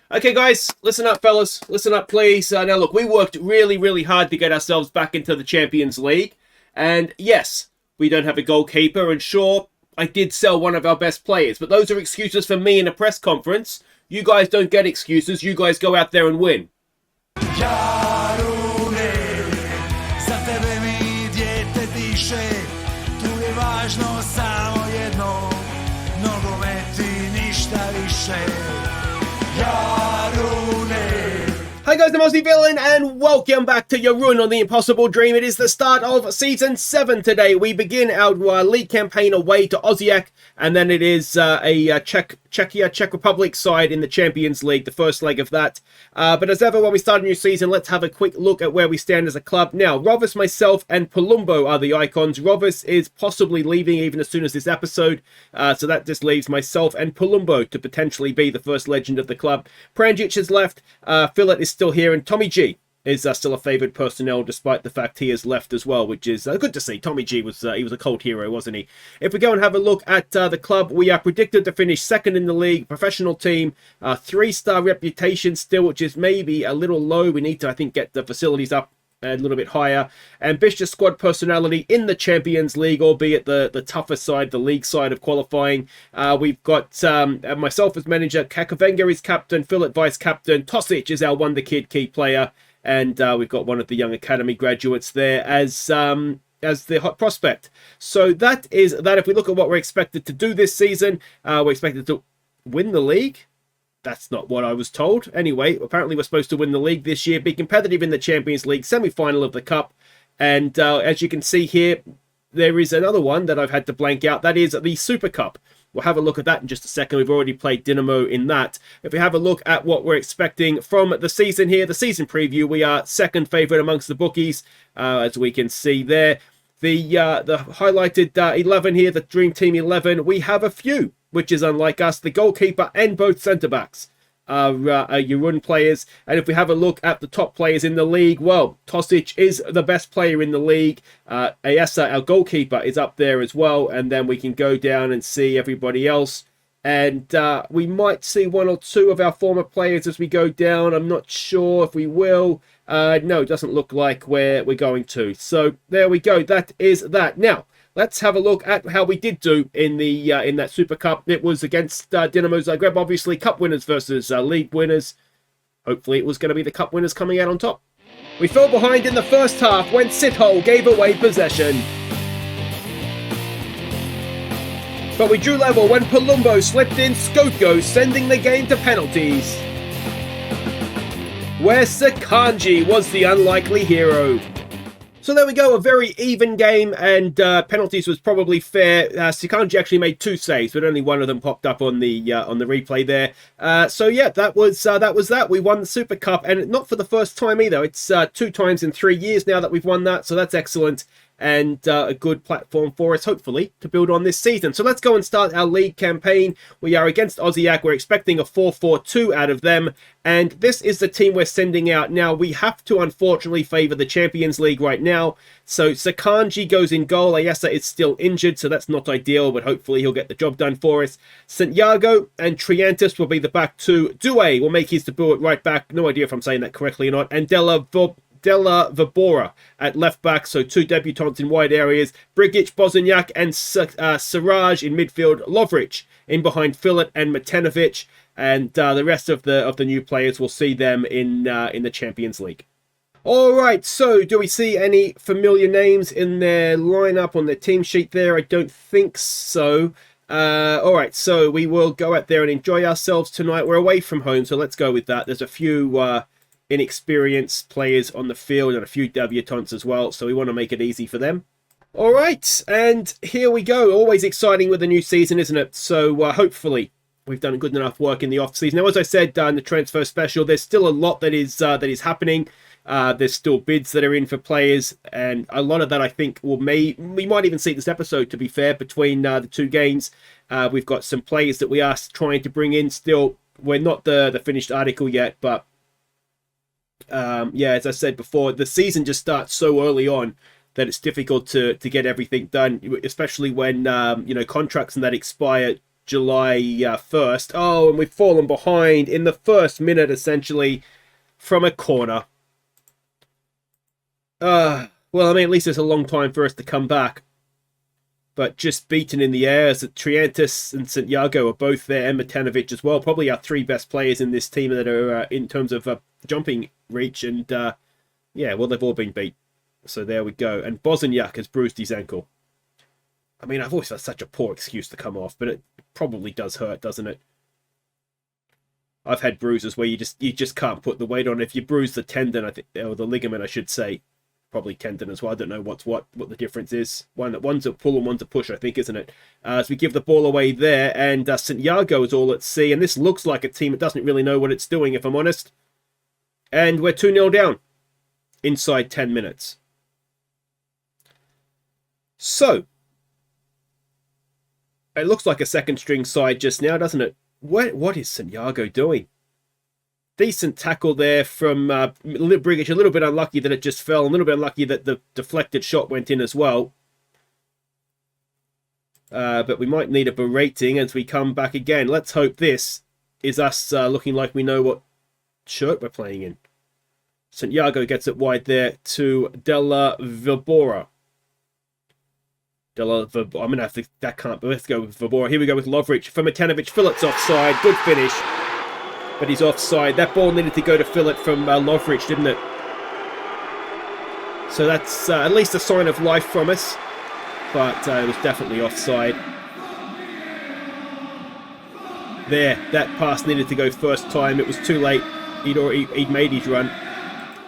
Okay, guys, listen up, fellas. Listen up, please. Now, look, we worked really hard to get ourselves back into the Champions League. And yes, we don't have a goalkeeper. And sure, I did sell one of our best players. But those are excuses for me in a press conference. You guys don't get excuses. You guys go out there and win. Jarune, za tebe mi dijete diše, tu je važno samo jedno, nogomet i ništa više. Hi guys, I'm Aussie Villain and welcome back to Jarun on the Impossible Dream. It is the start of Season 7 today. We begin our league campaign away to Osijek, and then it is a Czech Republic side in the Champions League, the first leg of that. But as ever, when we start a new season, let's have a quick look at where we stand as a club. Now, Rovis, myself, and Palumbo are the icons. Rovis is possibly leaving even as soon as this episode, so that just leaves myself and Palumbo to potentially be the first legend of the club. Pranjic has left, Fillet is still here, and Tommy G is still a favoured personnel despite the fact he has left as well, which is good to see. Tommy G was he was a cold hero, wasn't he? If we go and have a look at the club, we are predicted to finish second in the league, professional team, 3-star reputation still, which is maybe a little low. We need to, I think, get the facilities up a little bit higher. Ambitious squad personality in the Champions League, albeit the tougher side, the league side of qualifying. We've got myself as manager, Kakavenga is captain, Fillet vice captain, Tosic is our wonder kid key player, and we've got one of the young academy graduates there as the hot prospect. So that is that. If we look at what we're expected to do this season, we're expected to win the league. That's not what I was told. Anyway, apparently we're supposed to win the league this year, be competitive in the Champions League, semi-final of the Cup. And as you can see here, there is another one that I've had to blank out. That is the Super Cup. We'll have a look at that in just a second. We've already played Dinamo in that. If we have a look at what we're expecting from the season here, the season preview, we are second favourite amongst the bookies, as we can see there. The highlighted 11 here, the Dream Team 11, we have a few, which is unlike us. The goalkeeper and both centre-backs are Jarun players. And if we have a look at the top players in the league, well, Tosic is the best player in the league. Ayesa, our goalkeeper, is up there as well. And then we can go down and see everybody else. And we might see one or two of our former players as we go down. I'm not sure if we will. No, it doesn't look like we're going to. So there we go. That is that. Now, let's have a look at how we did do in the in that Super Cup. It was against Dinamo Zagreb, obviously. Cup winners versus league winners. Hopefully it was going to be the Cup winners coming out on top. We fell behind in the first half when Sithole gave away possession. But we drew level when Palumbo slipped in Skotko, sending the game to penalties, where Sakanji was the unlikely hero. So there we go, a very even game, and penalties was probably fair. Sakanji actually made 2 saves, but only one of them popped up on the replay there. So yeah, that was that. We won the Super Cup, and not for the first time either. It's 2 times in 3 years now that we've won that, so that's excellent. And a good platform for us, hopefully, to build on this season. So let's go and start our league campaign. We are against Osijek. We're expecting a 4-4-2 out of them. And this is the team we're sending out. Now, we have to, unfortunately, favour the Champions League right now. So Sakanji goes in goal. Ayesa is still injured, so that's not ideal, but hopefully he'll get the job done for us. Santiago and Triantis will be the back two. Due will make his debut at right back. No idea if I'm saying that correctly or not. And Della Vibora at left back, so 2 debutants in wide areas. Brigic, Bozaniak, and Siraj in midfield. Lovric in behind Fillet and Matenovic, and the rest of the new players, will see them in the Champions League. All right, so do we see any familiar names in their lineup on their team sheet there? I don't think so. All right, so we will go out there and enjoy ourselves tonight. We're away from home, so let's go with that. There's a few inexperienced players on the field and a few debutants as well, so we want to make it easy for them. All right, and here we go. Always exciting with the new season, isn't it? So hopefully we've done good enough work in the off season. Now, as I said in the transfer special, there's still a lot that is happening. There's still bids that are in for players, and a lot of that I think we might even see this episode, to be fair, between the 2 games. We've got some players that we are trying to bring in still. We're not the finished article yet, but yeah, as I said before, the season just starts so early on that it's difficult to get everything done, especially when contracts and that expire July 1st. Oh, and we've fallen behind in the first minute, essentially, from a corner. Well, I mean, at least it's a long time for us to come back. But just beaten in the air as Triantis and Santiago are both there, and Matanovic as well. Probably our 3 best players in this team that are in terms of jumping reach. And yeah, well, they've all been beat. So there we go. And Bosniak has bruised his ankle. I mean, I've always had such a poor excuse to come off, but it probably does hurt, doesn't it? I've had bruises where you just can't put the weight on. If you bruise the tendon, I think, or the ligament, I should say. Probably tendon as well. I don't know what the difference is. One's a pull and one's a push, I think, isn't it? As we give the ball away there, and Santiago is all at sea, and this looks like a team that doesn't really know what it's doing, if I'm honest. And we're 2-0 down inside 10 minutes. So, it looks like a second string side just now, doesn't it? What is Santiago doing? Decent tackle there from Brigic. A little bit unlucky that it just fell. A little bit unlucky that the deflected shot went in as well. But we might need a berating as we come back again. Let's hope this is us looking like we know what shirt we're playing in. Santiago gets it wide there to Della Vibora. I'm going to have to... That can't... Let's go with Vibora. Here we go with Lovric. For Matanovic. Phillips offside. Good finish. But he's offside. That ball needed to go to Philip from Lovric, didn't it? So that's at least a sign of life from us. But it was definitely offside. There, that pass needed to go first time. It was too late. He'd made his run.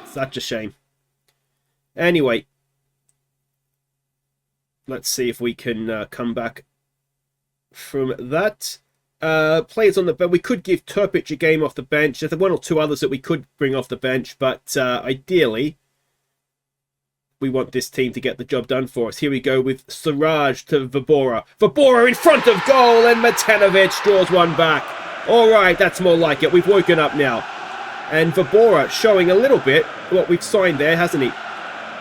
Such a shame. Anyway. Let's see if we can come back from that. Players on the bench. We could give Turpic a game off the bench. There's 1 or 2 others that we could bring off the bench, but ideally we want this team to get the job done for us. Here we go with Siraj to Vibora. Vibora in front of goal, and Matanovic draws one back. All right, that's more like it. We've woken up now. And Vibora showing a little bit what we've signed there, hasn't he?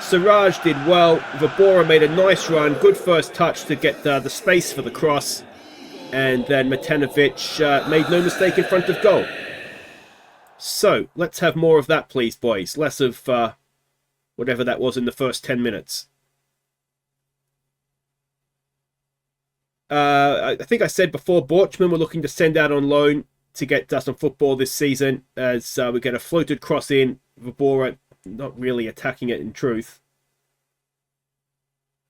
Siraj did well. Vibora made a nice run. Good first touch to get the space for the cross. And then Matanovic made no mistake in front of goal. So, let's have more of that, please, boys. Less of whatever that was in the first 10 minutes. I think I said before, Borchman we're looking to send out on loan to get some football this season. As we get a floated cross in. Vibora not really attacking it in truth.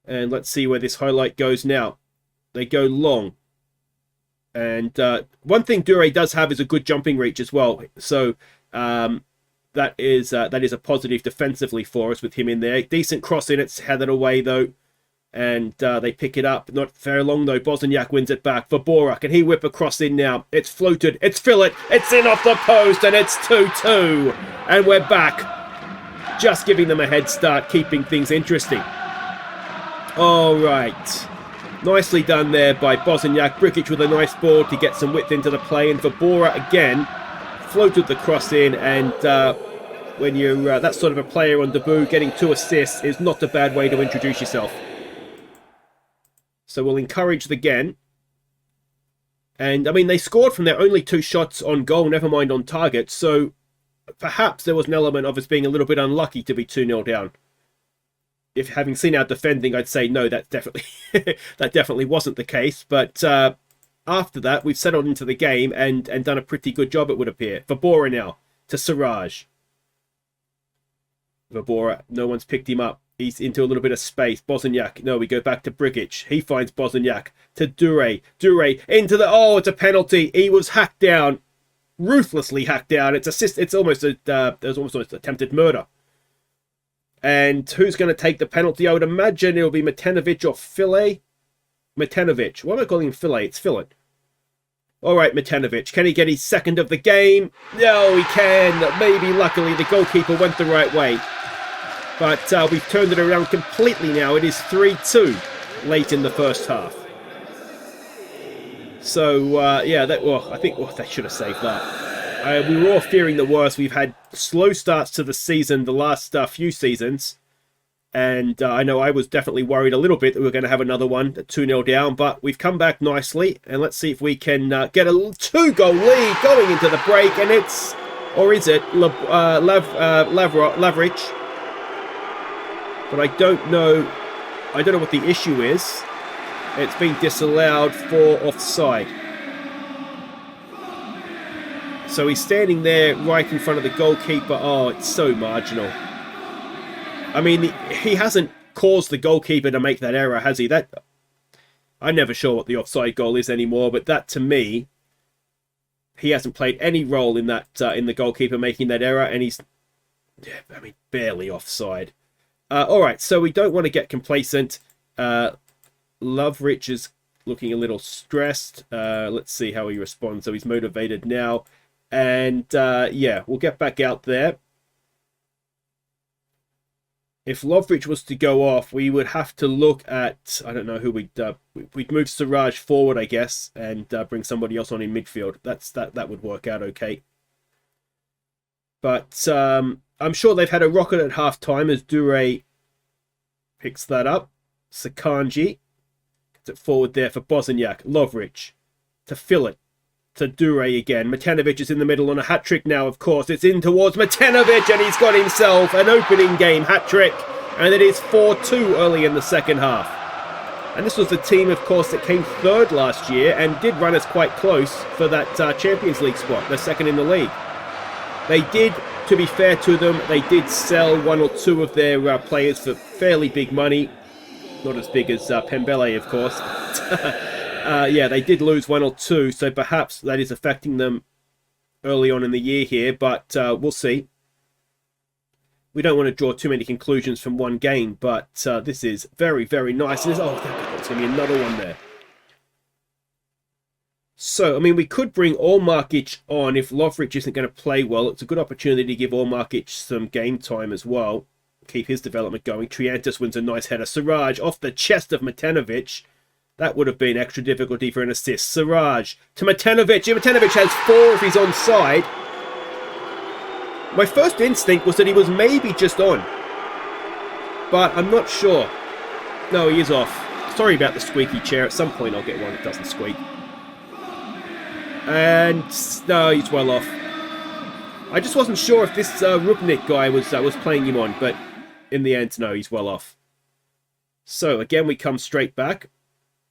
And let's see where this highlight goes now. They go long. And one thing Dure does have is a good jumping reach as well. So that is a positive defensively for us with him in there. Decent cross in, it's headed away though. And they pick it up. Not very long though. Bosniak wins it back. Vibora, can he whip a cross in now? It's floated. It's fillet. It's in off the post. And it's 2-2. And we're back. Just giving them a head start, keeping things interesting. All right. Nicely done there by Bosniak. Brikic with a nice ball to get some width into the play. And Vibora again floated the cross in. And when you're that sort of a player on debut, getting 2 assists is not a bad way to introduce yourself. So we'll encourage the again. And I mean, they scored from their only 2 shots on goal, never mind on target. So perhaps there was an element of us being a little bit unlucky to be 2-0 down. If having seen our defending, I'd say no, that definitely wasn't the case. But after that, we've settled into the game and done a pretty good job, it would appear. Vibora now to Siraj. Vibora, no one's picked him up. He's into a little bit of space. Bosniak, no, we go back to Brigic. He finds Bosniak to Dure. Dure into the, oh, it's a penalty. He was hacked down, ruthlessly hacked down. It's almost there's almost attempted murder. And who's going to take the penalty? I would imagine it'll be Matanovic or Fillet. Matanovic. Why am I calling him Fillet? It's Fillet. All right, Matanovic. Can he get his second of the game? No, he can. Maybe, luckily, the goalkeeper went the right way. But we've turned it around completely now. It is 3-2 late in the first half. So, yeah, I think they should have saved that. We were all fearing the worst. We've had slow starts to the season the last few seasons. And I know I was definitely worried a little bit that we were going to have another one, 2-0 down, but we've come back nicely. And let's see if we can get a 2-goal lead going into the break. And it's, or is it, Lavric? But I don't know what the issue is. It's been disallowed for offside. So he's standing there right in front of the goalkeeper. Oh, it's so marginal. I mean, he hasn't caused the goalkeeper to make that error, has he? I'm never sure what the offside goal is anymore, but that, to me, he hasn't played any role in that in the goalkeeper making that error, and he's, I mean, barely offside. All right, so we don't want to get complacent. Lavric is looking a little stressed. Let's see how he responds. So he's motivated now. And, yeah, we'll get back out there. If Lavric was to go off, we would have to look at, I don't know who we'd move Siraj forward, I guess, and bring somebody else on in midfield. That would work out okay. But I'm sure they've had a rocket at half-time as Dure picks that up. Sakanji gets it forward there for Bosniak. Lavric to fill it to Dure again. Matanovic is in the middle on a hat-trick now, of course. It's in towards Matanovic, and he's got himself an opening game hat-trick. And it is 4-2 early in the second half. And this was the team, of course, that came third last year and did run us quite close for that Champions League spot. They're second in the league. They did, to be fair to them, they did sell one or two of their players for fairly big money. Not as big as Pembele, of course. Yeah, they did lose one or two, so perhaps that is affecting them early on in the year here, but we'll see. We don't want to draw too many conclusions from one game, but this is very, very nice. Oh, there's going to be another one there. So, I mean, we could bring Olmarkic on if Lavric isn't going to play well. It's a good opportunity to give Olmarkic some game time as well. Keep his development going. Triantis wins a nice header. Siraj off the chest of Matanovic. That would have been extra difficulty for an assist. Siraj to Matanovic. Matanovic has 4 if he's onside. My first instinct was that he was maybe just on. But I'm not sure. No, he is off. Sorry about the squeaky chair. At some point I'll get one that doesn't squeak. And no, he's well off. I just wasn't sure if this Rubnik guy was playing him on. But in the end, no, he's well off. So again, we come straight back.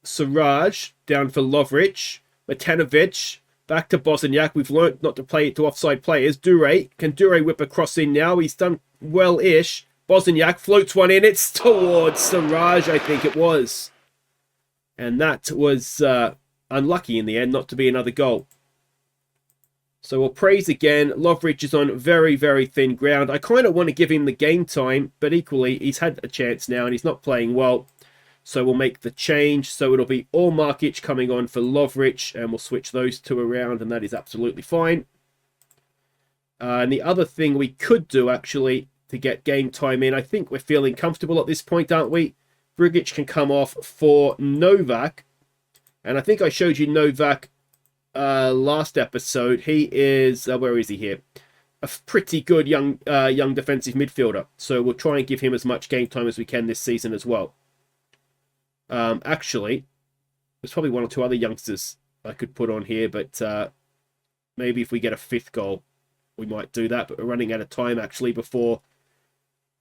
Siraj down for Lavric. Matanovic back to Bosniak. We've learnt not to play it to offside players. Dure. Can Dure whip a cross in now? He's done well-ish. Bosniak floats one in. It's towards Siraj, I think it was. And that was unlucky in the end not to be another goal. So we'll praise again. Lavric is on very, very thin ground. I kind of want to give him the game time, but equally, he's had a chance now and he's not playing well. So we'll make the change. So it'll be Olmarkic coming on for Lavric, and we'll switch those two around, and that is absolutely fine. And the other thing we could do, actually, to get game time in, I think we're feeling comfortable at this point, aren't we? Brigic can come off for Novak. And I think I showed you Novak last episode. He is, where is he here? A pretty good young defensive midfielder. So we'll try and give him as much game time as we can this season as well. Actually, there's probably one or two other youngsters I could put on here, but maybe if we get a 5th goal, we might do that. But we're running out of time, actually, before,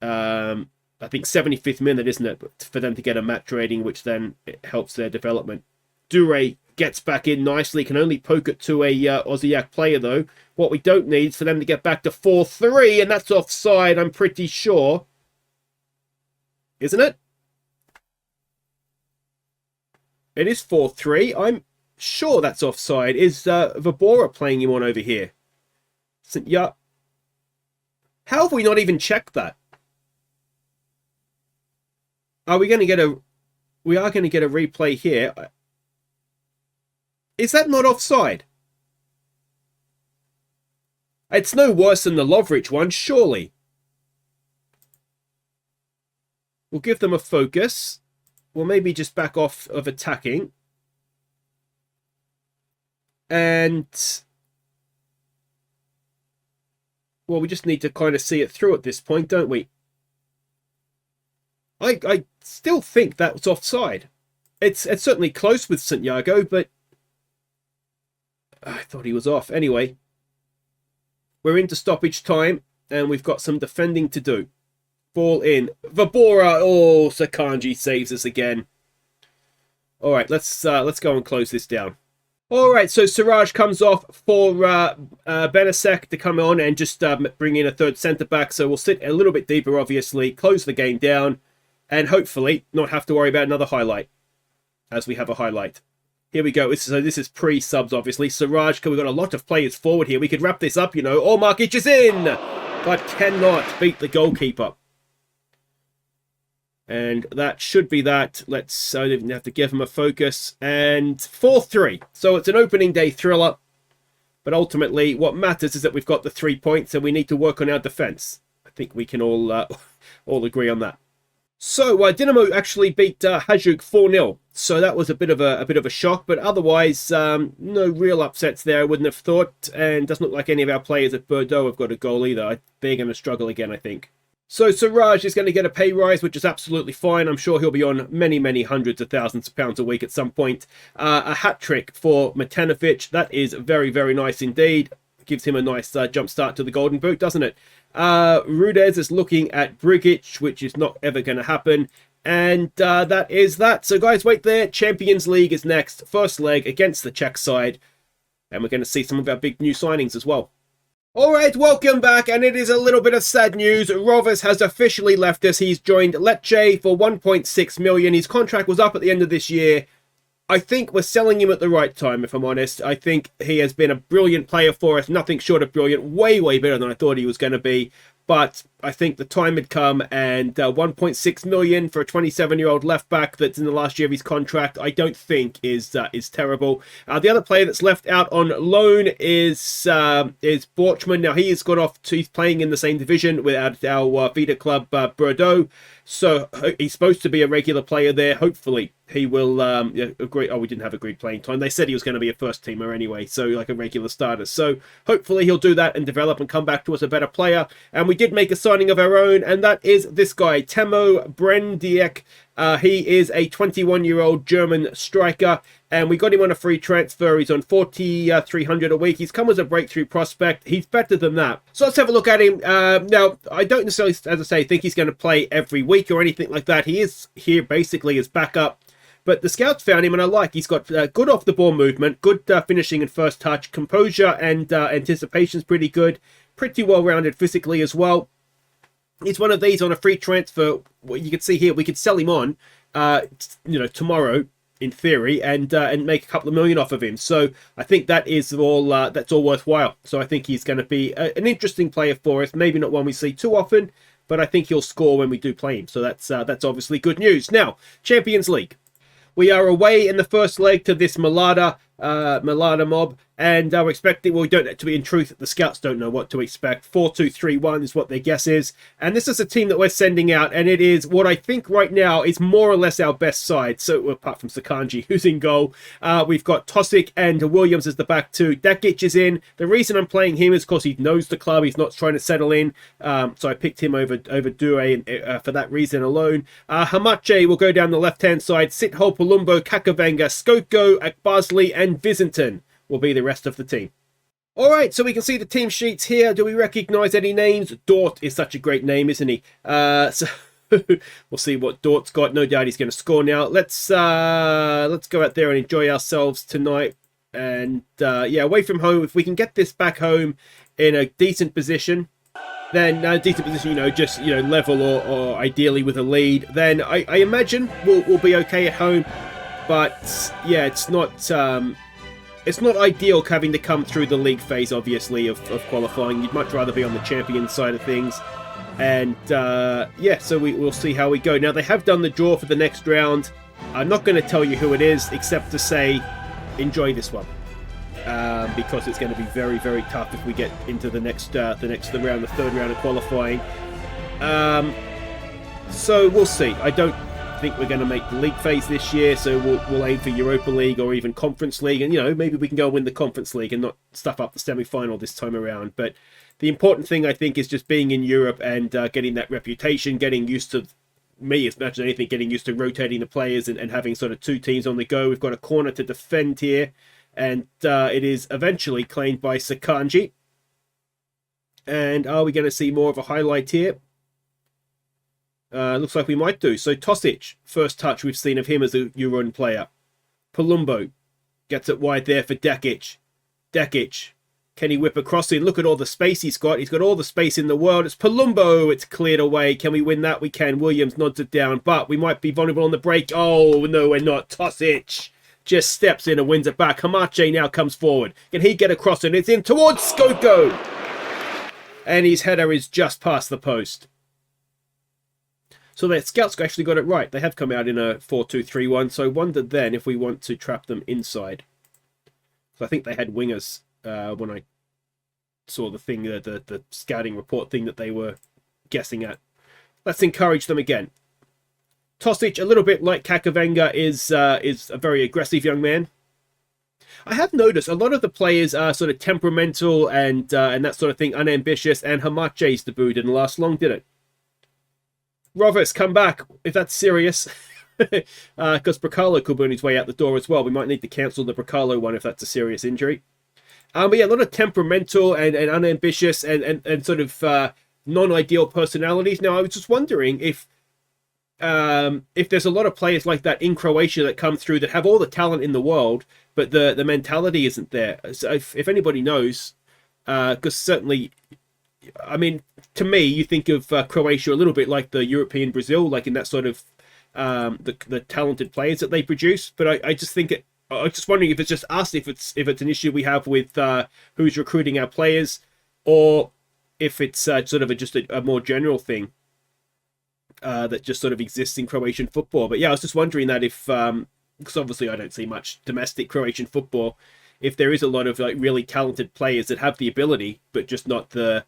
I think 75th minute, isn't it, for them to get a match rating, which then it helps their development. Dure gets back in nicely, can only poke it to a Osijek player, though. What we don't need is for them to get back to 4-3, and that's offside, I'm pretty sure. Isn't it? It is 4-3. I'm sure that's offside. Is Vabora playing him on over here? Yeah. How have we not even checked that? Are we going to get a... We are going to get a replay here. Is that not offside? It's no worse than the Lavric one, surely. We'll give them a focus. We'll maybe just back off of attacking. And... well, we just need to kind of see it through at this point, don't we? I still think that was offside. It's certainly close with Santiago, but I thought he was off. Anyway, we're into stoppage time, and we've got some defending to do. Ball in. Vabora. Oh, Sakanji saves us again. All right, let's go and close this down. All right, so Siraj comes off for Benasek to come on and just bring in a third centre-back. So we'll sit a little bit deeper, obviously, close the game down, and hopefully not have to worry about another highlight, as we have a highlight. Here we go. So this is pre-subs, obviously. Siraj, we've got a lot of players forward here. We could wrap this up, you know. Oh, Markic is in, but cannot beat the goalkeeper. And that should be that. I didn't have to give him a focus. And 4-3. So it's an opening day thriller. But ultimately, what matters is that we've got the 3 points and we need to work on our defence. I think we can all agree on that. So Dinamo actually beat Hajduk 4-0. So that was a bit of a shock. But otherwise, no real upsets there, I wouldn't have thought. And doesn't look like any of our players at Bordeaux have got a goal either. They're going to struggle again, I think. So Siraj is going to get a pay rise, which is absolutely fine. I'm sure he'll be on many, many hundreds of thousands of pounds a week at some point. A hat-trick for Matanovic. That is very, very nice indeed. Gives him a nice jump start to the Golden Boot, doesn't it? Rudez is looking at Brigic, which is not ever going to happen. And that is that. So guys, wait there. Champions League is next. First leg against the Czech side. And we're going to see some of our big new signings as well. Alright, welcome back, and it is a little bit of sad news. Rovers has officially left us. He's joined Lecce for 1.6 million. His contract was up at the end of this year. I think we're selling him at the right time, if I'm honest. I think he has been a brilliant player for us. Nothing short of brilliant. Way, way better than I thought he was going to be. But I think the time had come, and 1.6 million for a 27-year-old left-back that's in the last year of his contract, I don't think is terrible. The other player that's left out on loan is Borchman. Now, he has gone off he's playing in the same division with our feeder club, Bordeaux. So he's supposed to be a regular player there. Hopefully he will agree. Oh, we didn't have agreed playing time. They said he was going to be a first teamer anyway, so like a regular starter. So hopefully he'll do that and develop and come back to us a better player. And we did make a signing of our own, and that is this guy, Temo Brendiek. He is a 21-year-old German striker, and we got him on a free transfer. He's on 4,300 a week. He's come as a breakthrough prospect. He's better than that. So let's have a look at him. Now, I don't necessarily, as I say, think he's going to play every week or anything like that. He is here basically as backup. But the scouts found him, and I like. He's got good off-the-ball movement, good finishing and first touch, composure and anticipation's pretty good. Pretty well-rounded physically as well. He's one of these on a free transfer. You can see here, we could sell him on, tomorrow, in theory, and make a couple of million off of him. So I think that is all that's all worthwhile. So I think he's going to be an interesting player for us. Maybe not one we see too often, but I think he'll score when we do play him. So that's obviously good news. Now, Champions League. We are away in the first leg to this Mlada mob, and we're expecting, well, we don't, to be in truth, the scouts don't know what to expect. 4-2-3-1 is what their guess is, and this is a team that we're sending out, and it is what I think right now is more or less our best side. So apart from Sakanji, who's in goal, we've got Tosic and Williams as the back two. Dakic is in. The reason I'm playing him is because he knows the club. He's not trying to settle in, so I picked him over Due for that reason alone. Hamache will go down the left-hand side. Sitho, Palumbo, Kakavenga, Skoko, Akbasley, and Vizinton will be the rest of the team. All right, so we can see the team sheets here. Do we recognize any names? Dort is such a great name, isn't he? So we'll see what Dort's got. No doubt he's going to score now. Let's go out there and enjoy ourselves tonight. And away from home, if we can get this back home in a decent position, then level or ideally with a lead, then I imagine we'll be okay at home. But yeah, it's not ideal having to come through the league phase, obviously, of qualifying. You'd much rather be on the champion side of things. And so we'll see how we go. Now, they have done the draw for the next round. I'm not going to tell you who it is, except to say, enjoy this one. Because it's going to be very, very tough if we get into the third round of qualifying. So we'll see. I don't think we're going to make the league phase this year, so we'll aim for Europa League or even Conference League, and maybe we can go and win the Conference League and not stuff up the semi-final this time around. But the important thing, I think, is just being in Europe and getting that reputation, getting used to me as much as anything, getting used to rotating the players and having sort of two teams on the go. We've got a corner to defend here, and it is eventually claimed by Sakanji. And are we going to see more of a highlight here? Looks like we might do. So Tosic, first touch we've seen of him as a Jarun player. Palumbo gets it wide there for Dekic. Dekic, can he whip across in? Look at all the space he's got. He's got all the space in the world. It's Palumbo. It's cleared away. Can we win that? We can. Williams nods it down, but we might be vulnerable on the break. Oh, no, we're not. Tosic just steps in and wins it back. Hamache now comes forward. Can he get across it? It's in towards Skoko. And his header is just past the post. So their scouts actually got it right. They have come out in a 4-2-3-1. So I wondered then if we want to trap them inside. So I think they had wingers when I saw the thing, the scouting report thing that they were guessing at. Let's encourage them again. Tosic, a little bit like Kakavenga, is a very aggressive young man. I have noticed a lot of the players are sort of temperamental and that sort of thing, unambitious, and Hamache's debut didn't last long, did it? Rovis, come back, if that's serious. Because Bracalo could be on his way out the door as well. We might need to cancel the Bracalo one if that's a serious injury. But yeah, a lot of temperamental and unambitious and sort of non-ideal personalities. Now, I was just wondering if there's a lot of players like that in Croatia that come through that have all the talent in the world, but the mentality isn't there. So if anybody knows, because certainly, I mean, to me, you think of Croatia a little bit like the European Brazil, like in that sort of the talented players that they produce. But I just think I was just wondering if it's just us, if it's an issue we have with who's recruiting our players, or if it's sort of just a more general thing that just sort of exists in Croatian football. But yeah, I was just wondering that if, because obviously I don't see much domestic Croatian football, if there is a lot of like really talented players that have the ability, but just not the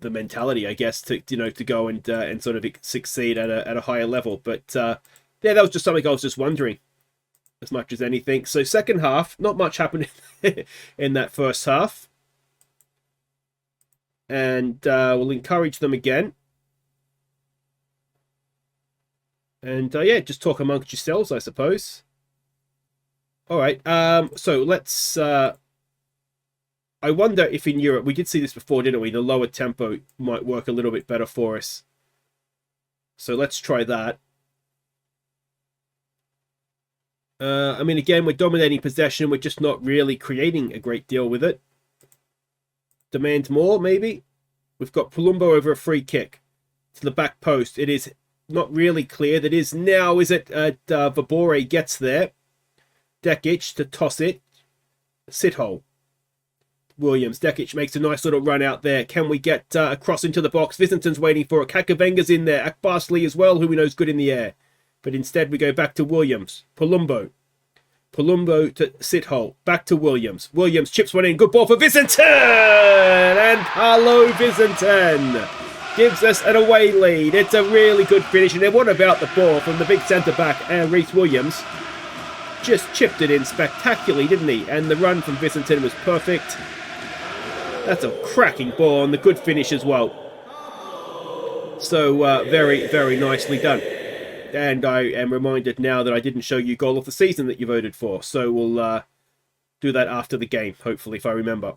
mentality, I guess, to go and sort of succeed at a higher level. But yeah, that was just something I was just wondering as much as anything. So second half, not much happened in that first half. And we'll encourage them again. And yeah, just talk amongst yourselves, I suppose. All right. So let's... I wonder if in Europe, we did see this before, didn't we? The lower tempo might work a little bit better for us. So let's try that. I mean, again, we're dominating possession. We're just not really creating a great deal with it. Demand more, maybe? We've got Palumbo over a free kick to the back post. It is not really clear. That is now, is it? Vabore gets there. Dekic to toss it. Sithole. Williams. Dekic makes a nice little run out there. Can we get across into the box? Visenton's waiting for it. Kakavenga's in there. Akbarsli as well, who we know is good in the air. But instead we go back to Williams. Palumbo. Palumbo to Sithole. Back to Williams. Williams chips one in. Good ball for Visenton! And hello, Visenton! Gives us an away lead. It's a really good finish. And then what about the ball from the big centre-back, Rhys Williams? Just chipped it in spectacularly, didn't he? And the run from Visenton was perfect. That's a cracking ball and the good finish as well. So very, very nicely done. And I am reminded now that I didn't show you goal of the season that you voted for. So we'll do that after the game, hopefully, if I remember.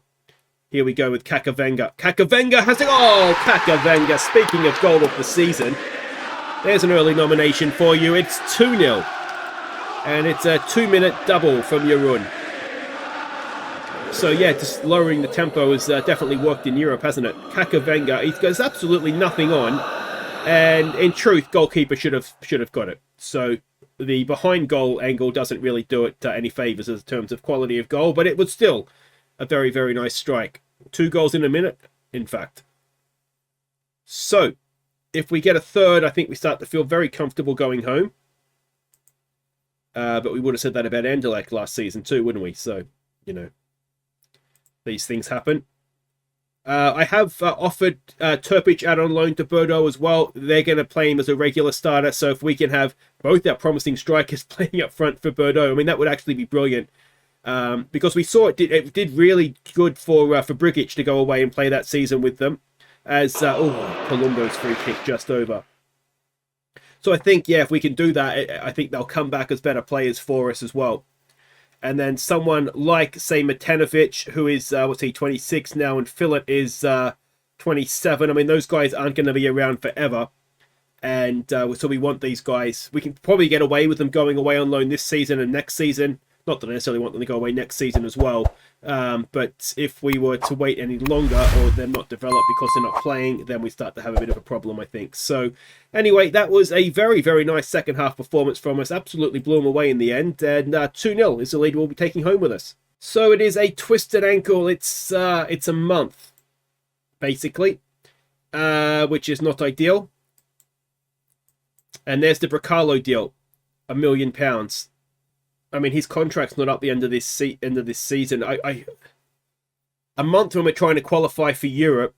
Here we go with Kakavenga. Kakavenga has it. Oh, Kakavenga. Speaking of goal of the season, there's an early nomination for you. It's 2-0. And it's a 2-minute double from Jarun. So yeah, just lowering the tempo has definitely worked in Europe, hasn't it? Kakavenga, he goes absolutely nothing on. And in truth, goalkeeper should have got it. So the behind goal angle doesn't really do it any favours in terms of quality of goal, but it was still a very, very nice strike. 2 goals in a minute, in fact. So if we get a third, I think we start to feel very comfortable going home. But we would have said that about Anderlecht last season too, wouldn't we? So, these things happen. I have offered Turpic out on loan to Bordeaux as well. They're going to play him as a regular starter. So if we can have both our promising strikers playing up front for Bordeaux, I mean, that would actually be brilliant. Because we saw it did really good for Brigic to go away and play that season with them. as Colombo's free kick just over. So I think, yeah, if we can do that, I think they'll come back as better players for us as well. And then someone like, say, Matanovic, who is, 26 now, and Philip is 27. I mean, those guys aren't going to be around forever. And so we want these guys. We can probably get away with them going away on loan this season and next season. Not that I necessarily want them to go away next season as well. But if we were to wait any longer, or they're not developed because they're not playing, then we start to have a bit of a problem, I think. So anyway, that was a very, very nice second half performance from us. Absolutely blew them away in the end. And 2-0 is the lead we'll be taking home with us. So it is a twisted ankle. It's a month, basically, which is not ideal. And there's the Bracalo deal, £1 million. I mean, his contract's not up the end of this season. A month when we're trying to qualify for Europe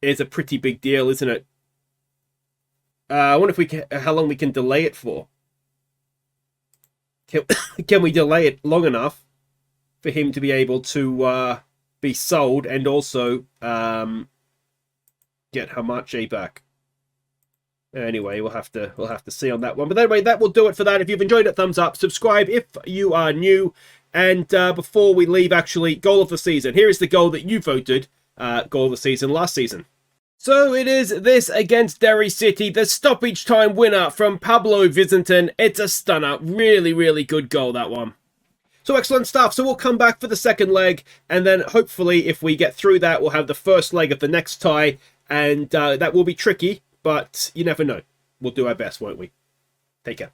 is a pretty big deal, isn't it? I wonder if how long we can delay it for. Can we delay it long enough for him to be able to be sold and also get Hamache back? Anyway, we'll have to see on that one. But anyway, that will do it for that. If you've enjoyed it, thumbs up. Subscribe if you are new. And before we leave, actually, goal of the season. Here is the goal that you voted goal of the season last season. So it is this against Derry City, the stoppage time winner from Pablo Vizentin. It's a stunner. Really, really good goal, that one. So excellent stuff. So we'll come back for the second leg. And then hopefully, if we get through that, we'll have the first leg of the next tie. And that will be tricky. But you never know. We'll do our best, won't we? Take care.